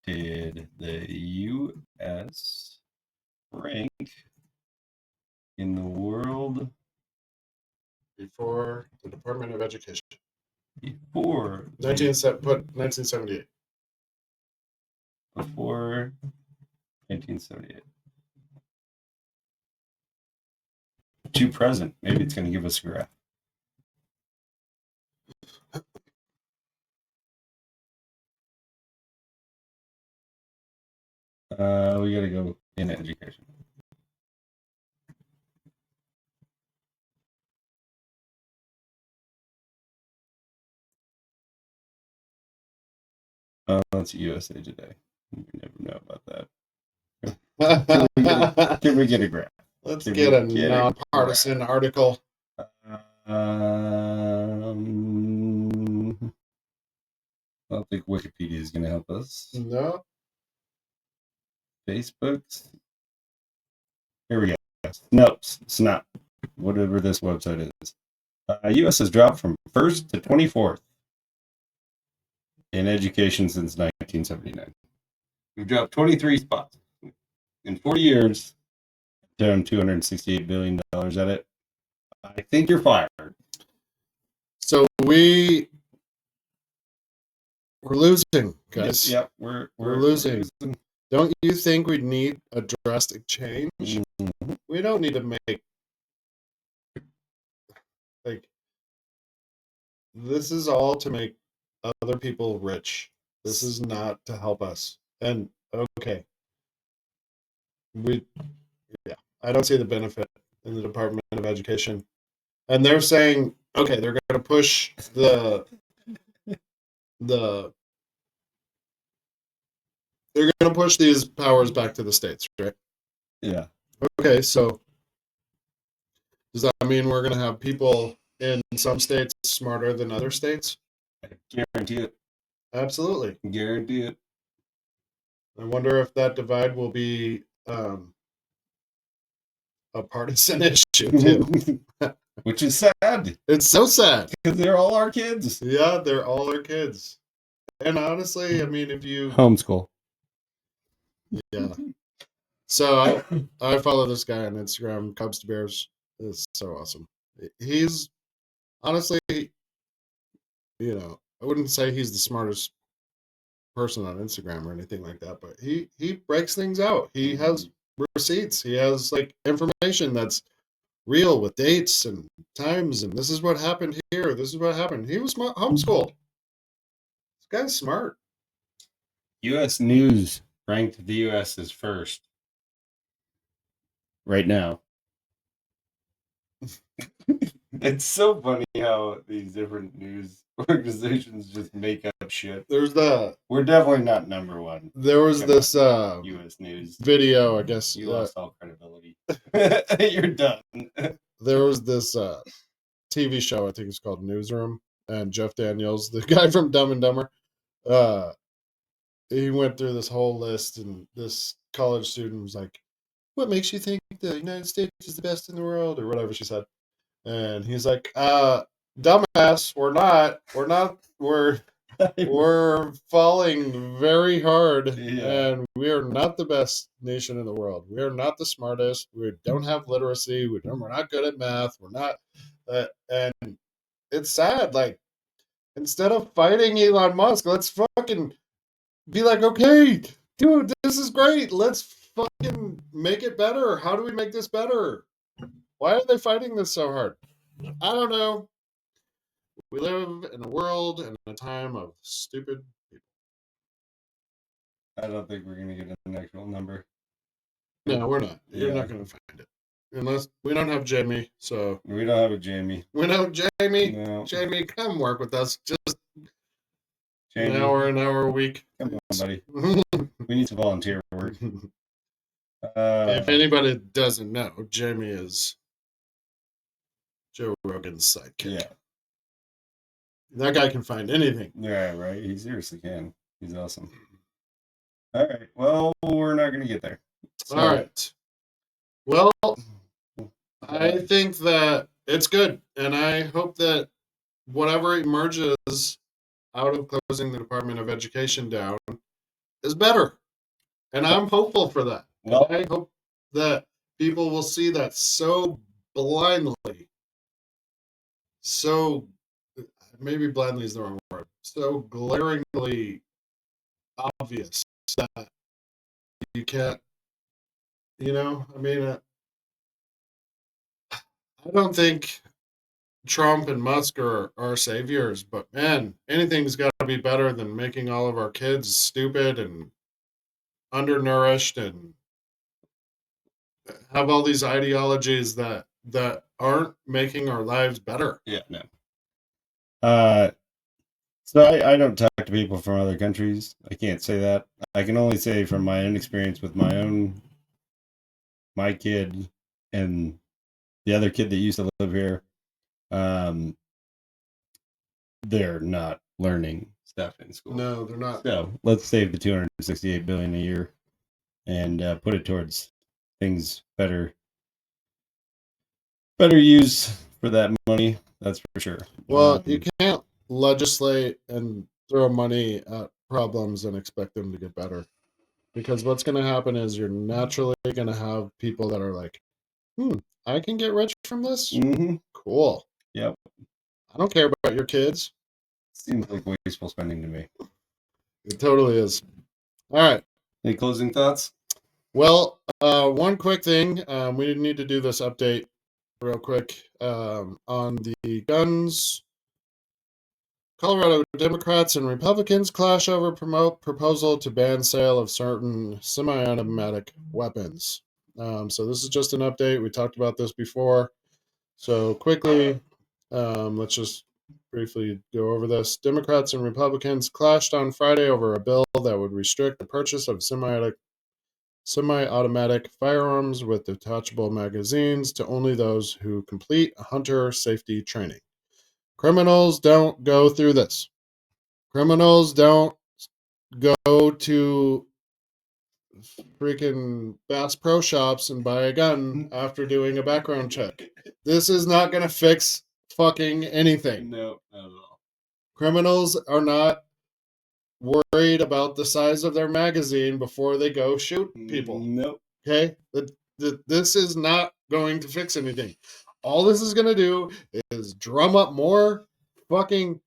did the U.S. rank in the world before the Department of Education? Before 1978. Before 1978. To present. Maybe it's going to give us a graph. We got to go in education. That's USA Today. We never know about that. Can we get a graph? Let's get a nonpartisan article. I don't think Wikipedia is going to help us. No. Facebook's. Here we go. Snap. Whatever this website is. U.S. has dropped from 1st to 24th in education since 1979. We've dropped 23 spots in 40 years, down $268 billion at it. I think you're fired. So we're losing, guys. Yep, we're losing. Don't you think we need a drastic change? Mm-hmm. We don't need to make like this is all to make other people rich. This is not to help us. And okay, we yeah, I don't see the benefit in the Department of Education. And they're saying, okay, they're going to push the they're going to push these powers back to the states, right? Yeah. Okay, so does that mean we're going to have people in some states smarter than other states? I guarantee it. Absolutely. Guarantee it. I wonder if that divide will be a partisan issue too. Which is sad. It's so sad. Because they're all our kids. Yeah, they're all our kids. And honestly, I mean, if you homeschool. Yeah. So I follow this guy on Instagram, Cubs to Bears. It's so awesome. He's honestly, I wouldn't say he's the smartest person on Instagram or anything like that, but he breaks things out. He has receipts. He has like information that's real with dates and times, and this is what happened here. This is what happened. He was homeschooled. This guy's smart. U.S. News ranked the U.S. as first right now. It's so funny how these different news organizations just make up shit. We're definitely not number one. There was this U.S. News video, I guess. You lost all credibility. You're done. There was this TV show, I think it's called Newsroom, and Jeff Daniels, the guy from Dumb and Dumber, he went through this whole list, and this college student was like, "What makes you think the United States is the best in the world?" or whatever she said. And he's like, "Dumbass, we're not. We're falling very hard, and we are not the best nation in the world. We are not the smartest. We don't have literacy. We're not good at math. We're not." And it's sad. Like, instead of fighting Elon Musk, let's fucking be like, okay, dude, this is great. Let's fucking make it better. How do we make this better? Why are they fighting this so hard? I don't know. We live in a world and a time of stupid people. I don't think we're going to get an actual number. No, we're not. You're not going to find it. Unless we don't have Jamie, so... We don't have a Jamie. We know Jamie. No. Jamie, come work with us. Just Jamie, an hour a week. Come on, buddy. We need some volunteer work. If anybody doesn't know, Jamie is Joe Rogan's sidekick. Yeah. That guy can find anything. Yeah, right. He seriously can. He's awesome. All right. Well, we're not going to get there. So, all right. Well, I think that it's good. And I hope that whatever emerges out of closing the Department of Education down is better. And I'm hopeful for that. Well, I hope that people will see that so blindly. So, maybe blindly is the wrong word. So glaringly obvious that you can't, I mean, I don't think Trump and Musk are our saviors, but man, anything's got to be better than making all of our kids stupid and undernourished and have all these ideologies that aren't making our lives better. Yeah, no. So I don't talk to people from other countries. I can't say that. I can only say from my own experience with my kid and the other kid that used to live here. They're not learning stuff in school. No, they're not. So let's save the $268 billion a year and put it towards things better use for that money. That's for sure. Well, you can't legislate and throw money at problems and expect them to get better, because what's going to happen is you're naturally going to have people that are like, I can get rich from this. Mm-hmm. Cool. Yep. I don't care about your kids. Seems like wasteful spending to me. It totally is. All right. Any closing thoughts? Well, one quick thing. We need to do this update real quick on the guns. Colorado Democrats and Republicans clash over proposal to ban sale of certain semi-automatic weapons. So this is just an update. We talked about this before. So quickly, let's just briefly go over this. Democrats and Republicans clashed on Friday over a bill that would restrict the purchase of semi-automatic firearms with detachable magazines to only those who complete hunter safety training. Criminals don't go through this. Criminals don't go to freaking Bass Pro Shops and buy a gun after doing a background check. This is not going to fix fucking anything. No, not at all. Criminals are not worried about the size of their magazine before they go shoot people. Nope. Okay? This is not going to fix anything. All this is going to do is drum up more fucking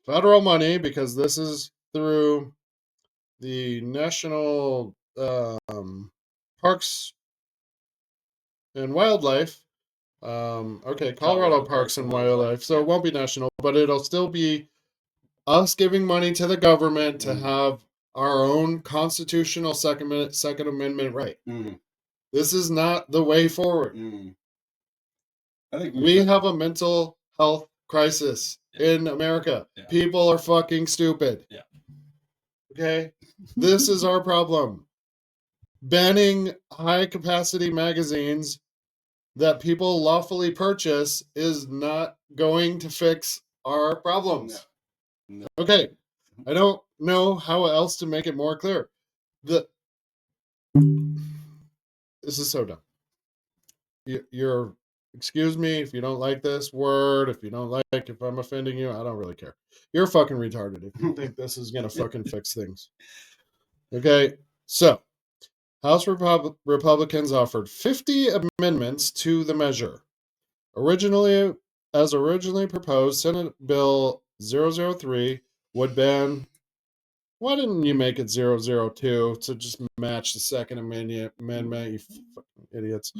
federal money, because this is through the National Parks and Wildlife. Colorado Parks and Wildlife. So it won't be national, but it'll still be us giving money to the government to have our own constitutional Second Amendment right. This is not the way forward. I think we have a mental health crisis in America. Yeah. People are fucking stupid. Yeah. Okay? This is our problem. Banning high capacity magazines that people lawfully purchase is not going to fix our problems. No. Okay. I don't know how else to make it more clear. This is so dumb. You're excuse me if you don't like this word, if you don't like if I'm offending you, I don't really care. You're fucking retarded if you think this is gonna fucking fix things. Okay, so House Republicans offered 50 amendments to the measure. Originally proposed, Senate Bill 003 would ban. Why didn't you make it 002 to just match the Second Amendment, you fucking idiots?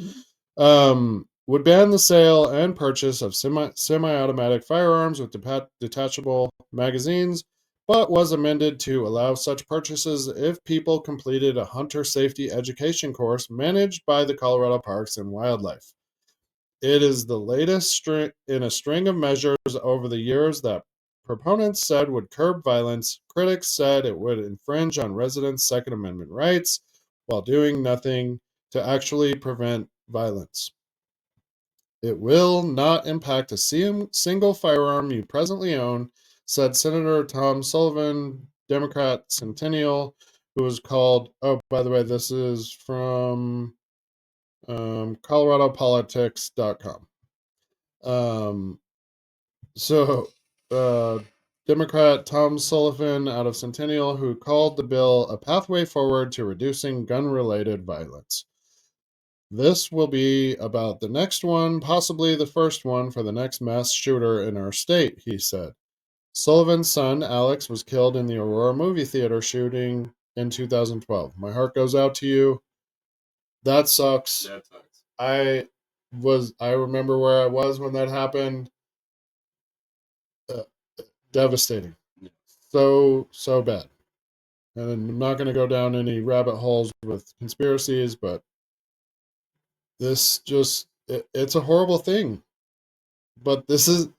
Would ban the sale and purchase of semi-automatic firearms with detachable magazines, but was amended to allow such purchases if people completed a hunter safety education course managed by the Colorado Parks and Wildlife. It is the latest in a string of measures over the years that proponents said would curb violence. Critics said it would infringe on residents' Second Amendment rights while doing nothing to actually prevent violence. It will not impact a single firearm you presently own, said Senator Tom Sullivan, Democrat Centennial, who was called, oh, by the way, this is from coloradopolitics.com. Democrat Tom Sullivan out of Centennial, who called the bill a pathway forward to reducing gun-related violence. This will be about the next one, possibly the first one for the next mass shooter in our state, he said. Sullivan's son, Alex, was killed in the Aurora movie theater shooting in 2012. My heart goes out to you. That sucks. That sucks. I remember where I was when that happened. Devastating. Yeah. So bad. And I'm not going to go down any rabbit holes with conspiracies, but this just it's a horrible thing. But this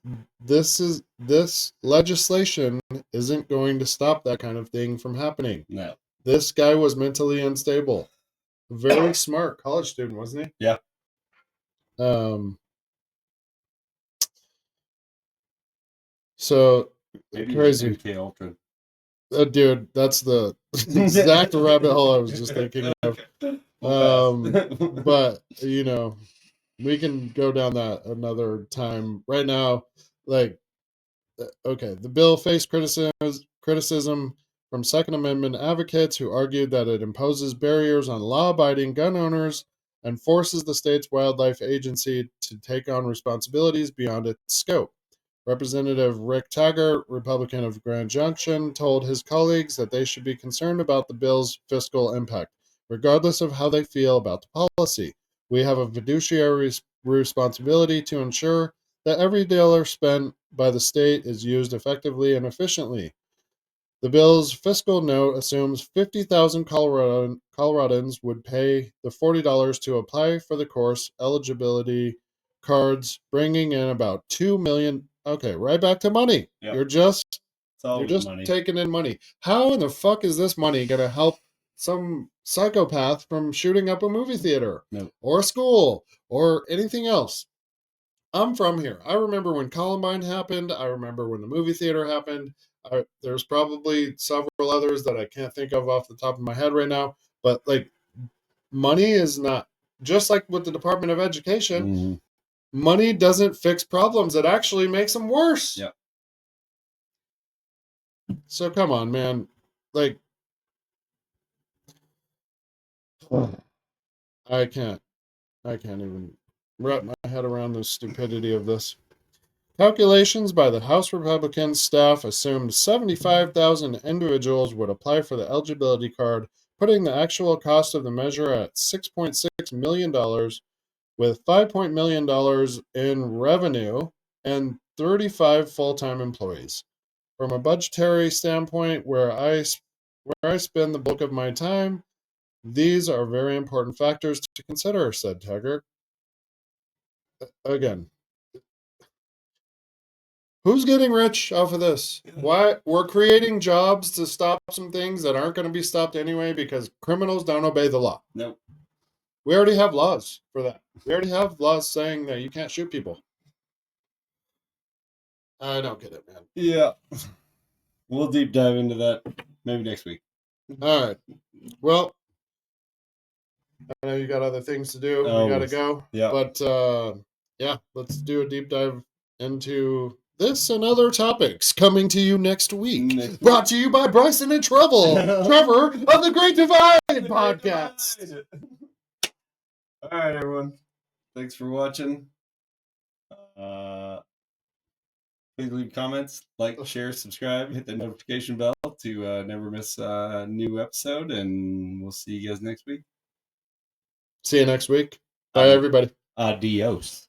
legislation isn't going to stop that kind of thing from happening. No. This guy was mentally unstable. Very smart college student, wasn't he? Yeah. So maybe crazy. MK Ultra. Dude, that's the exact rabbit hole I was just thinking of. But you know, we can go down that another time. Right now, like, okay, the bill faced criticism from Second Amendment advocates who argued that it imposes barriers on law-abiding gun owners and forces the state's wildlife agency to take on responsibilities beyond its scope. Representative Rick Taggart, Republican of Grand Junction, told his colleagues that they should be concerned about the bill's fiscal impact, regardless of how they feel about the policy. We have a fiduciary responsibility to ensure that every dollar spent by the state is used effectively and efficiently. The bill's fiscal note assumes 50,000 Coloradans would pay the $40 to apply for the course eligibility cards, bringing in about 2 million. Okay, right back to money. Yep. You're just money. taking in money. How in the fuck is this money going to help some psychopath from shooting up a movie theater or a school or anything else? I'm from here. I remember when Columbine happened. I remember when the movie theater happened. There's probably several others that I can't think of off the top of my head right now. But like, money is not, just like with the Department of Education. Money doesn't fix problems. It actually makes them worse. Yep. So come on, man. Like, I can't even wrap my head around the stupidity of this. Calculations by the House Republican staff assumed 75,000 individuals would apply for the eligibility card, putting the actual cost of the measure at $6.6 million, with $5 million in revenue and 35 full-time employees. From a budgetary standpoint, where I spend the bulk of my time, these are very important factors to consider, said Taggart. Again, who's getting rich off of this? Why? We're creating jobs to stop some things that aren't going to be stopped anyway because criminals don't obey the law. Nope. We already have laws for that. We already have laws saying that you can't shoot people. I don't get it, man. Yeah. We'll deep dive into that maybe next week. All right. Well, I know you got other things to do. We got to go. Yeah. But yeah, let's do a deep dive into this and other topics coming to you next week. Brought to you by Bryson and Trevor of the Great Divide podcast. All right, everyone. Thanks for watching. Please leave comments, like, share, subscribe, hit the notification bell to never miss a new episode, and we'll see you guys next week. See you next week. Bye, everybody. Adios.